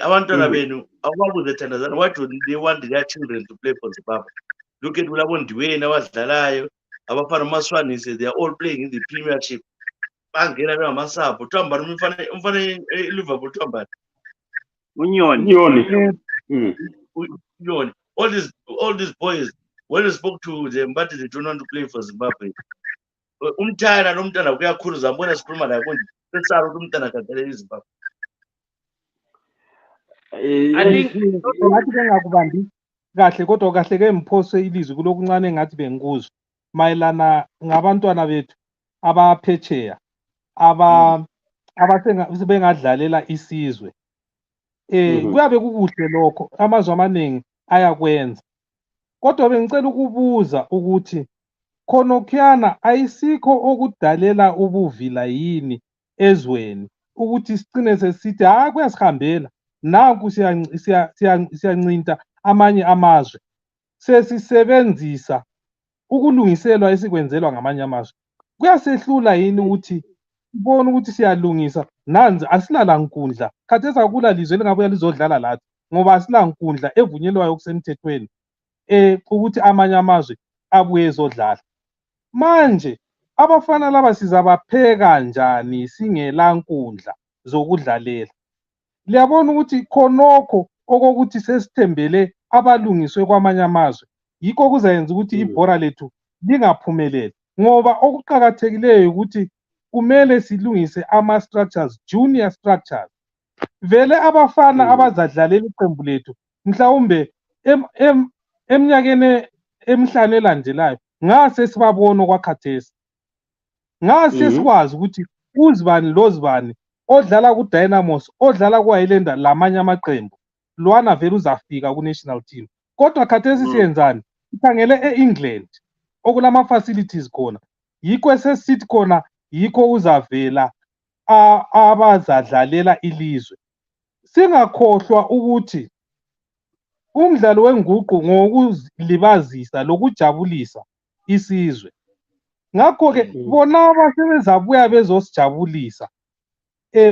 abantwana benu ababuze Tanzania, why do they want their children to play for Zimbabwe? Look at Ulabondiwe abadlalayo, abafana Maswanisi, they are all playing in the Premiership. Bangena bemasapo, Twambani umfana Liverpool Twambani. Unyoni. All these boys, when you spoke to them, but they don't want to play for Zimbabwe. Umntana nomntana kuyakhuluza mbona sikhuluma la konje sesaro umntana kadala eZimbabwe. I think ngathi bengakubambi kahle kodwa kahle ke mphose ilizwi kulokuncane ngathi bengikuzwa mayelana ngabantwana bethu abaphetsheya bengadlalela isizwe kuyabe kukuhle lokho amazwe amaningi ayakwenza kodwa bengicela ukubuza ukuthi khonokhuyana ayisikho okudalela ubuvila yini ezweni ukuthi sicine sesithi hayi kuyasihambela nanku siyancinta amanye amazwe sesisebenzisa ukulungiselwa esikwenzelwa ngamanye amazwe kuyasehlula yini ukuthi sibone ukuthi siyalungisa nanzi asilala nkundla khathesi akula lizwe elingabuya lizodlala lathi ngoba asila nkundla evunyelwayo okusemthethweni ukuthi amanye amazwe abuye ezodlala manje abafana laba sizabapheka njani singela nkundla zokudlalela liyabona ukuthi khonokho okokuthi sesithembele abalungiswe kwamanye amazwe yikho kuzayenza ukuthi ibhora lethu lingaphumeleli ngoba okuqakathekileyo ukuthi kumele silungise ama-structures junior structures vele abafana abazadlalela iqembu lethu mhlawumbe eminyakeni emihlanu elandelayo ngase sibabona kwakhathesi ngase sikwazi ukuthi uzibani lozibani odlala ku-Dynamos odlala ku-Highlander lamanye amaqembu lwana vele uzafika ku-national team kodwa khathesi siyenzani sikhangele e-England okulama-facilities khona yikho esesithi khona yikho uzavela abazadlalela ilizwe singakhohlwa ukuthi umdlalo wenguqu ngokuzilibazisa lokujabulisa isizwe ngakho-ke bona abasebezabuya bezosijabulisa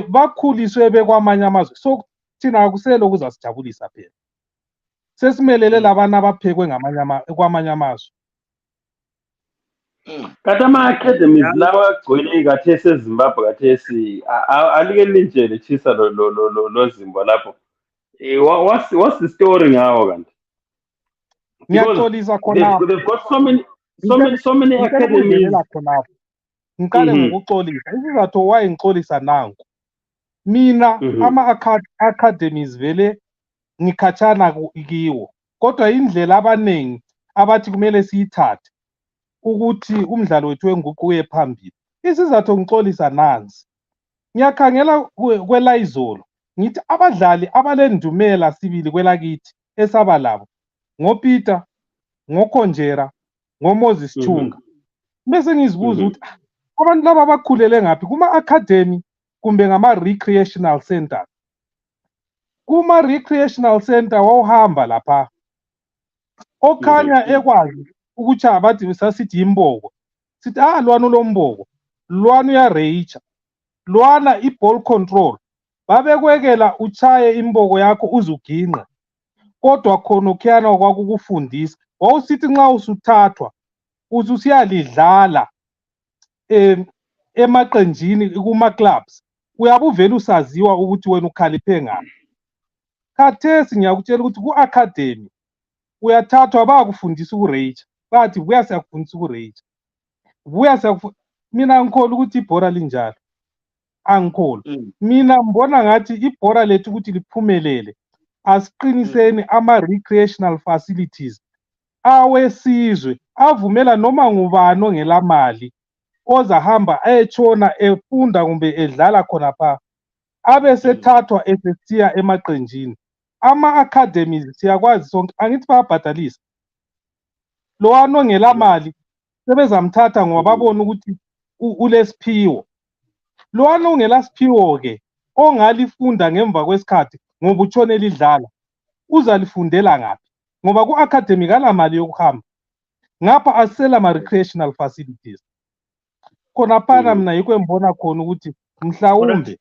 bakhuliswe bekwamanye amazwe so thina akuselo kuzasijabulisa phela sesimelele labana abaphekwe kwamanye amazwe kanti ama-academies lawa agcwele kathesi ezimbabwe kathesi alike lintshele Tshisa lozimbo lapho what's the story ngawo kanti ngiyaxolisa khonapho they've got so many academies khonapho ngiqale ngokuxolisa isizathu why ngixolisa nanku mina ama-academies vele ngikhatshana kiwo kodwa indlela abaningi abathi kumele siyithathe ukuthi umdlalo wethu wenguqu uye phambili isizathu ngixolisa nansi ngiyakhangela kwelayizolo ngithi abadlali abalendumela sibili kwelakithi esaba labo ngoPeter ngokhonjera ngoMoses Chunga bese ngizibuza ukuthi abantu laba bakhulele ngaphi kuma-academy kumbe ngama-recreational centers kuma-recreational center wawuhamba lapha okhanya ekwazi ukuthi abathi sasithi yimboko sithi lwana ulomboko lwana uyareyicha lwana i-ball control babekwekela uchaye imboko yakho uzuginqe kodwa khonokhuyana kwakukufundisa wawusithi nxa usuthathwa ususiyalidlala emaqenjini kuma-clubs uyabe uvele usaziwa ukuthi wena ukhaliphe ngaphi khathesi ngiyakutshela ukuthi ku-academy uyathathwa bayakufundisa ukureyitsha bathi buya siyakufundisa ukureyitsha buya mina ngikholwa ukuthi ibhora linjalo angikholwa mina ngibona ngathi ibhora lethu ukuthi liphumelele asiqiniseni ama-recreational facilities awesizwe avumela noma ngubani ongelamali ozahamba ayetshona efunda kumbe edlala khonapha abe sethathwa esesiya emaqenjini ama-academies siyakwazi sonke angithi bayabhadalisa lowani ongelamali sebezamthatha ngoba babona ukuthi ulesiphiwo lowani ongelasiphiwo-ke ongalifunda ngemva kwesikhathi ngoba utshone lidlala uzalifundela ngaphi ngoba ku-academy kalamali yokuhamba ngapha asisela ma-recreational facilities khonaphana mina yikho embona khona ukuthi mhlawumbe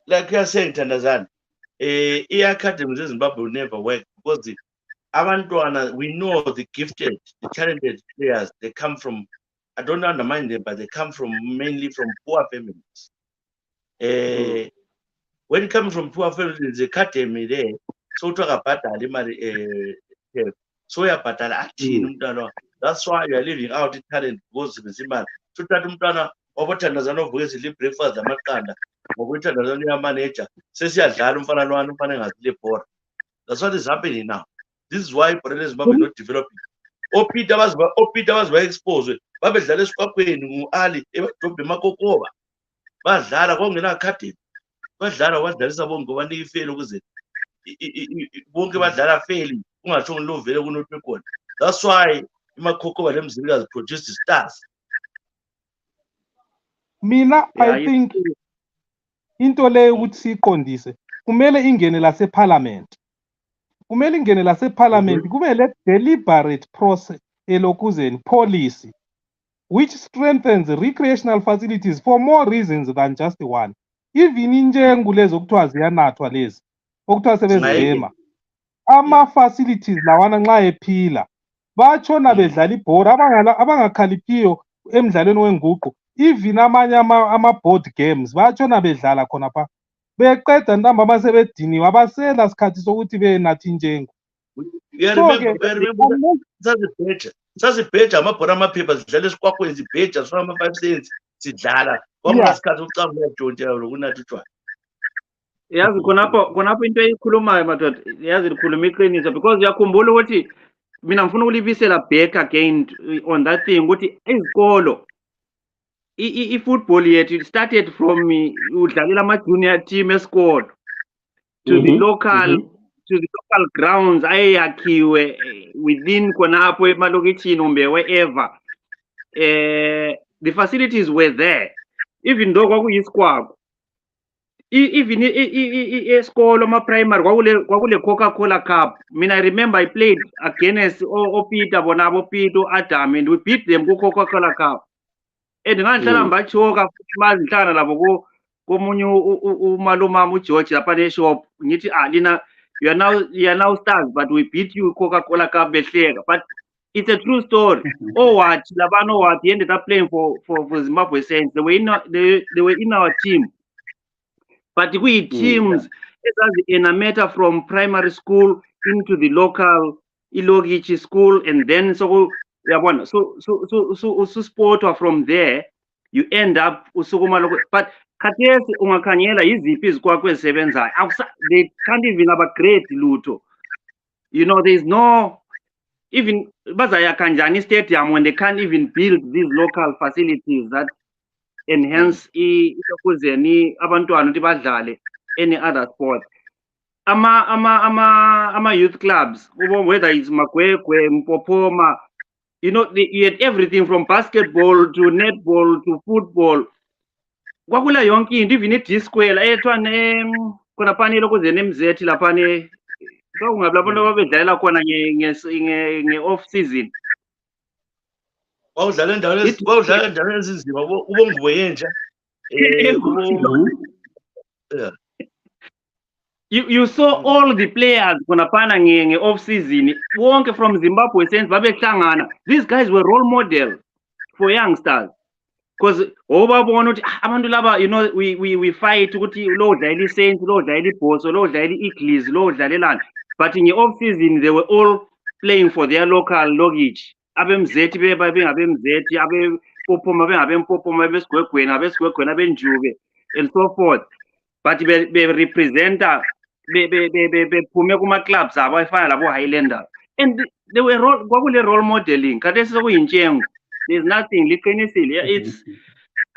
like you are saying Thandazani i-academy zeZimbabwe will never work because abantwana we know the gifted the talented players they come from I don't undermine them but they come from mainly from poor families when coming from poor families the academy there so uyabhadala imali so uyabhadala athini umntwana that's why you are leaving out talent because bezimali suthatha umntwana waboThandazani ovuke sidla i-breakfast amaqanda ngoba uThandazani uyamanager sesiyadlala umfana lwana umfana engazile bhora that's what is happening now this is why ibhora leZimbabwe not developing oPeter baziba expose babedlala esikwakweni ngu-Ali ebadobhe emakokoba badlala kwakungena-academy badlala wadlalisa bonke ngobanika ifeli ukuze bonke badlala feli kungatsho lo vele kunothwe khona. That's why imakhokoba lemzilikazi produced stars. Mina I think into leyo ukuthi siyiqondise kumele ingene laseParliament. Kumele ingene laseParliament kube le deliberate process elokuzeni policy which strengthens recreational facilities for more reasons than just one. Even injengu lezo kuthiwa ziyanathwa lezi okuthiwa sebezema ama-facilities lawana nxa ephila batshona bedlala ibhora abangakhaliphiyo emdlalweni wenguqu. Even amanye ama-board games batshona bedlala khonapha beqeda ntambama sebediniwe abasela sikhathi sokuthi benatha injengo. Sazibheja amabhora amaphepha sidlala esikwakweni zibheja sona ama-5 cents sidlala kwakunasikhathi sokucanga uyajontshela lokunatha utshwala. Yazi khonapho into eyikhulumayo madoda yazi likhuluma iqiniso because uyakhumbula ukuthi mina ngifuna ukulibisela back again on that thing ukuthi izikolo i-football yethu it started from udlalela ama-junior team esikolo to the local grounds ayeyakhiwe within khonapho emalokitshini kumbe wherever. The facilities were there even though kwakuyisikwako. Even esikolo ama-primary kwakule Coca-Cola Cup. Mina I remember I played against Peter bonabo Peter Adam and we beat them ku-Coca-Cola Cup. And ngangihlala ngibachoka futhi mazi ngihlangana labo komunye umalumama uGeorge lapha ne-shop ngithi lina you are now stars but we beat you Coca-Cola Cup behleka. But it's a true story. What labano what he ended up playing for Zimbabwe Saints. They were in our team. But we teams in a matter from primary school into the local Ilogichi school, and then so sport from there you end up but khathesi ungakhanyela iziphi izikwakho ezisebenzayo they can't even upgrade lutho. You know, there's no even bazaya kanjani stadium when they can't even build these local facilities that enhance ikuzeni abantwana ukuthi badlale any other sport. Ama youth clubs whether it's Magwegwe, Mpopoma, you know, you had everything from basketball to netball to football. Kwakula yonke into even i-D-square ethwa khonapha lokuzeni emzethi laphane kwakungabi abantu ababedlalela khona nge-off season. Wawudlala endaweni ezinzima ubongubo yentsha You saw all the players khonapha nge-off season wonke from Zimbabwe Saints babehlangana. These guys were role models for youngsters because obabona ukuthi abantu laba, you know, we fight ukuthi lo dlala i-Saints, lo dlala ibhoso, lo dlala i-Eagles, lo dlalelana, but in the off season they were all playing for their local logic. Abemzethi bengabemzethi, abePopoma bengabempopoma, abesigwegweni abenjube and so forth. But be representa bephume kuma-clubs abo efana labo Highlander, and they were kwakule role modeling. Khathesi sekuyintshengo, there's nothing liqinisile. It's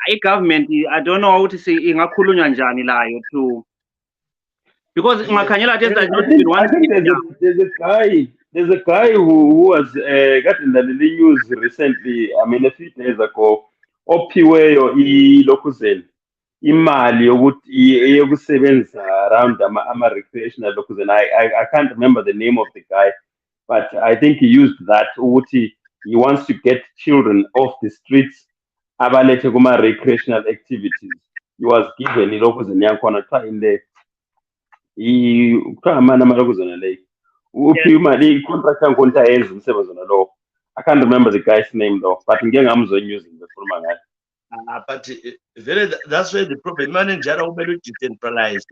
i-government, I don't know ukuthi ingakhulunywa njani layo to, because ungakhanyela I think there's a guy who was got in the news recently, I mean a few days ago, ophiweyo ilokuzeni imali yokusebenza around ama-recreational lokuzeni. I can't remember the name of the guy, but I think he used that ukuthi he wants to get children off the streets abalethe kuma-recreational activities. He was given ilokuzeni yankhona kuthiwa in the kuthiwa amani amalokuzeni leyo uphi imali i-contract yankhona ukuthi ayenze umsebenzi wona lowo. I can't remember the guy's name though, but ngeke ngamzwe news ngikhuluma ngayo. But that's where the problem. Manager will decentralize.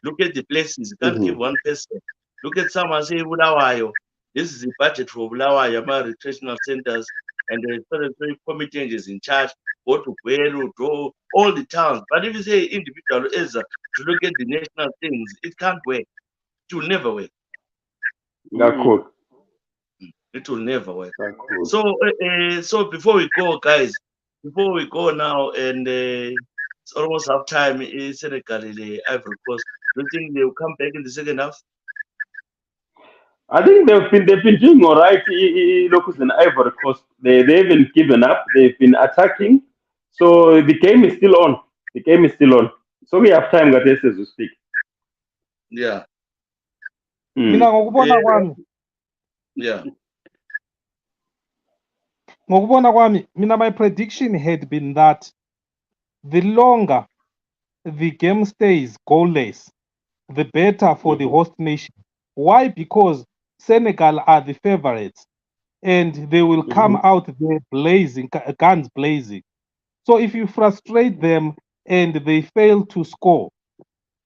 Look at the places. You can't give one person. Look at someone say Bulawayo. This is the budget for Bulawayo, recreational centers, and the statutory committee is in charge. Go to Gweru, draw all the towns. But if you say individual Ezra to look at the national things, it can't work. It will never work. Cool. It will never work. Cool. So before we go, guys, before we go now, and it's almost half time in Senegal, Ivory Coast. Do you think they'll come back in the second half? I think they've been doing all right. Locals in Ivory Coast, they haven't given up. They've been attacking, so the game is still on. The game is still on. So we have time, guys, as we speak. Yeah. Mina ngokubona kwami, Yeah. ngokubona kwami, mina my prediction had been that the longer the game stays goalless, the better for the host nation. Why? Because Senegal are the favorites and they will come out there blazing, guns blazing. So if you frustrate them and they fail to score,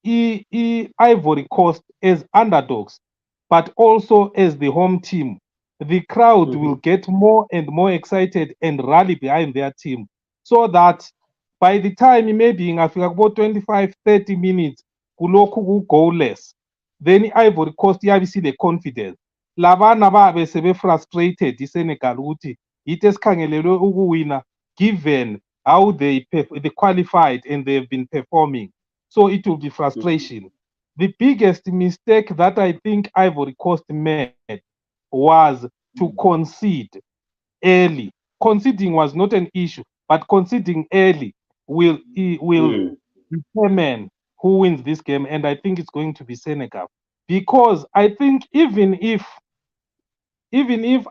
Ivory Coast as underdogs, but also as the home team, the crowd will get more and more excited and rally behind their team. So that by the time maybe ingafika kubo 25-30 minutes kulokhu ku-goalless, then Ivory Coast iyabe isile confidence. Labana babe sebe frustrated iSenegal ukuthi yithi esikhangelelwe ukuwina given how they qualified and they've been performing. So it will be frustration. The biggest mistake that I think Ivory Coast made was to concede early. Conceding was not an issue, but conceding early will determine who wins this game, and I think it's going to be Senegal. Because I think even if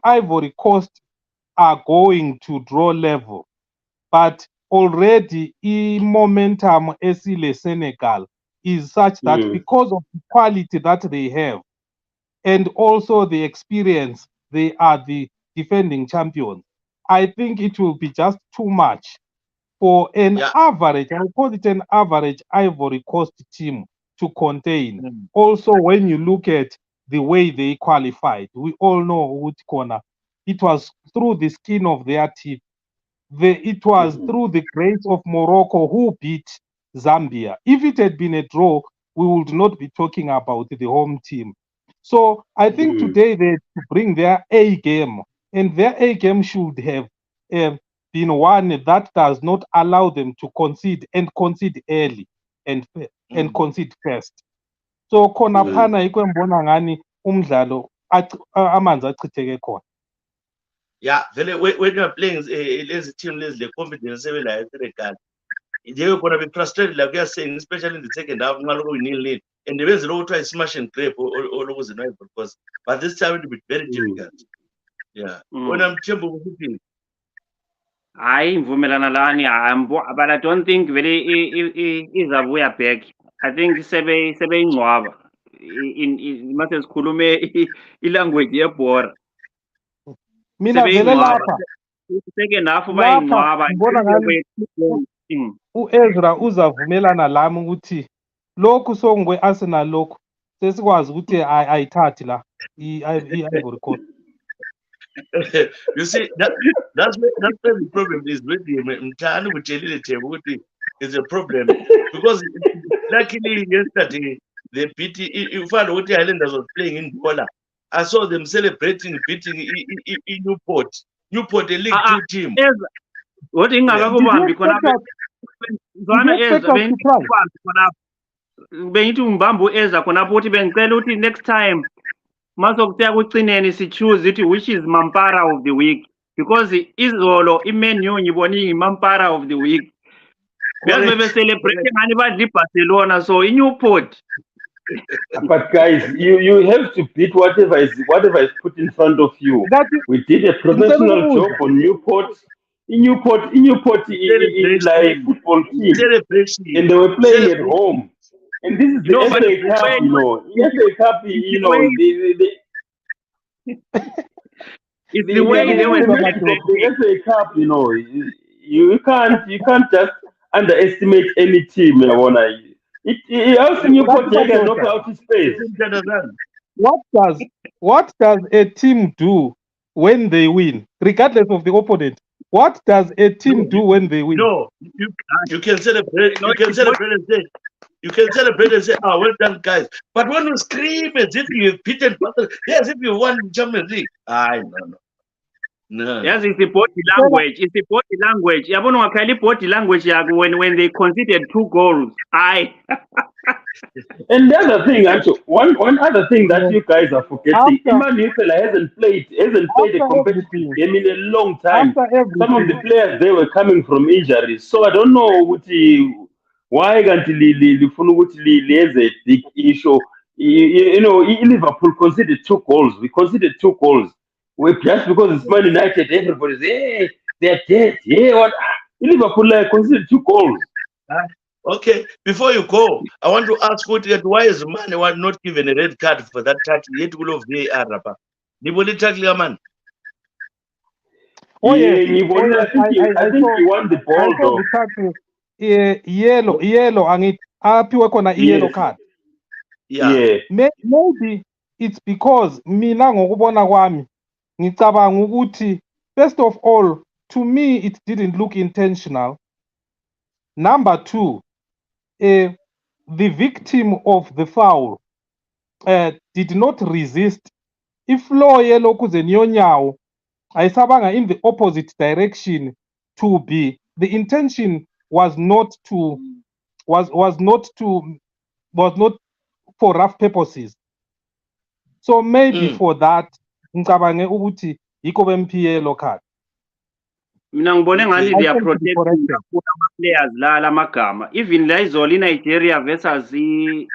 Ivory Coast are going to draw level, but already momentum esile Senegal is such that because of the quality that they have and also the experience, they are the defending champions. I think it will be just too much for an average, I'll call it an average Ivory Coast team to contain. Also, when you look at the way they qualified, we all know which corner. It was through the skin of their teeth. It was through the grace of Morocco who beat Zambia. If it had been a draw, we would not be talking about the home team. So I think today they bring their A game, and their A game should have been one that does not allow them to concede early and concede first. So khona phana yikho ngibona ngani umdlalo amanzi achitheke khona. Yeah, when you are playing lazy team, the confidence level like Senegal, they're gonna be frustrated, like you are saying, especially in the second half, nil, and the way they try smash and grab all over the night, because but this time it will be very difficult. Yeah. When I'm Chembo, hayi ngivumelana lani but I don't think vele izabuya back. I think sebeyingcwaba mase sikhulume ilanguage yebhora. Mina vele lapha second half bayingcwaba. u-Ezra uzavumelana lami ukuthi lokhu sokungwe-Arsenal lokhu sesikwazi ukuthi ayithathi la i-Ivory Coast. You see, that's where the problem is with him. It's a problem because luckily yesterday they beat. You found what the Islanders was playing in Bola. I saw them celebrating beating in Newport. Newport, a League 2 team. What ingakakubambi khona bengithi ungibamba Ezra khonapho ukuthi bengicela ukuthi next time masokuya kucineni si-choose ukuthi which is Mampara of the week, because izolo imenu ngibona Mampara of the week. Bese celebrate ngani badla iBarcelona, so Newport. But guys, you have to beat whatever is put in front of you. We did a professional job on Newport. In Newport, like football team, and they were playing at home. And this is the FA Cup, you know. FA Cup, you know, it's the way they were the FA Cup, you know. You can't just underestimate any team. Also Newport can knock out his space. What does a team do when they win, regardless of the opponent? What does a team do when they win? No, you can celebrate. You can celebrate and say, You can celebrate and say, "Ah, well done, guys." But when you scream as if you've beaten Barcelona, yes, if you won the Champions League, no. Yes, it's the body language. It's the body language. Yabona ungakhayela body language yakho when they conceded 2 goals. Aye. And the other thing, actually, one other thing that Yeah. you guys are forgetting, After Iman Yusela hasn't played a after competitive everything, game in a long time. after Some of the everything, players they were coming from injuries, so I don't know why can't lifuna ukuthi liyenze a big issue. Liverpool conceded 2 goals. We conceded 2 goals. Just because it's Man United, everybody's hey, they're dead. Yeah, what? Liverpool conceded 2 goals. Ah, okay, before you go, I want to ask what why is man was not given a red card for that tackle? Yet will of VAR, Rapa. Niboli tackle man. oh yes, Yeah, oh yes, I think he won the I ball saw though. the tackle, yellow angithi aphiwe khona i-yellow Yes, card. Yeah. yeah. Maybe it's because mina ngokubona kwami ngicabanga ukuthi first of all, to me it didn't look intentional. Number two, the victim of the foul did not resist. Iflow yellow kuze niyonyawo ayisabanga in the opposite direction to be. The intention was not for rough purposes. So maybe for that ngicabange ukuthi yikho bemphi yellow card. Mina ngibone ngathi Okay. they are I think to be protecting corrected. kakhulu ama-players la magama. Even la izolo iNigeria versus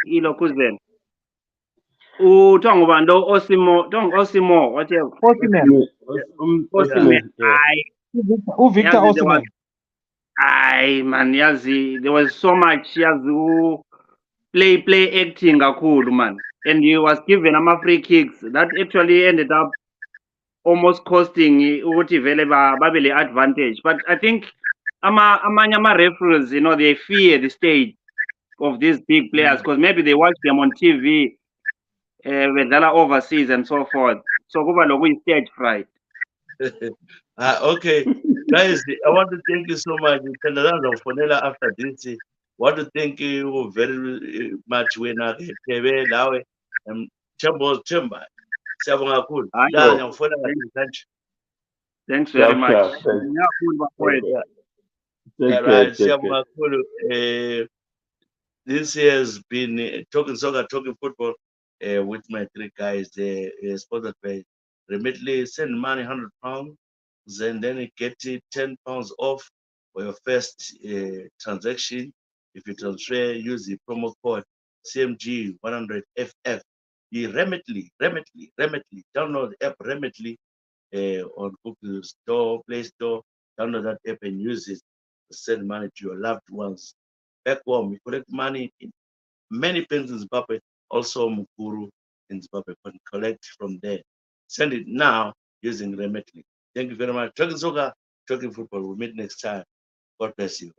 iLokuzen. Uthiwa ngubani lo Osimo whatever. Osimhen, Osimhen. Osimhen, yeah. Hayi. Victor Yazi there was Osimhen. man, yazi there was so much yazi play acting kakhulu man. And he was given ama-free kicks that actually ended up almost costing ukuthi vele babe le advantage. But I think amanye ama-referees, they fear the stage of these big players because maybe they watch them on TV bedlala overseas and so forth. So kuba lokuyi-stage fright. Okay. Guys, I want to thank you so much. Tendazana ufonela after this. Want to thank you very much wena Tebe lawe Chemba. Siyabonga kakhulu. La Hayi, ngiyafona thanks kahle kanje. thanks very Sharp, much. sharp. Thanks. Ngiyakhulu bafowethu. Okay. Yeah, Take care, right. take care. Siyabonga kakhulu. This has been Talking Soccer, Talking Football with my 3 guys, sponsored by Remitly. Send money £100, and then you get it £10 off for your first transaction. If you transfer, use the promo code CMG100FF. The Remitly. Download the app Remitly on Google Store, Play Store. Download that app and use it to send money to your loved ones. Back home, we collect money in many banks in Zimbabwe, also Mukuru in Zimbabwe, can collect from there. Send it now using Remitly. Thank you very much. Talking soccer, talking football. We'll meet next time. God bless you.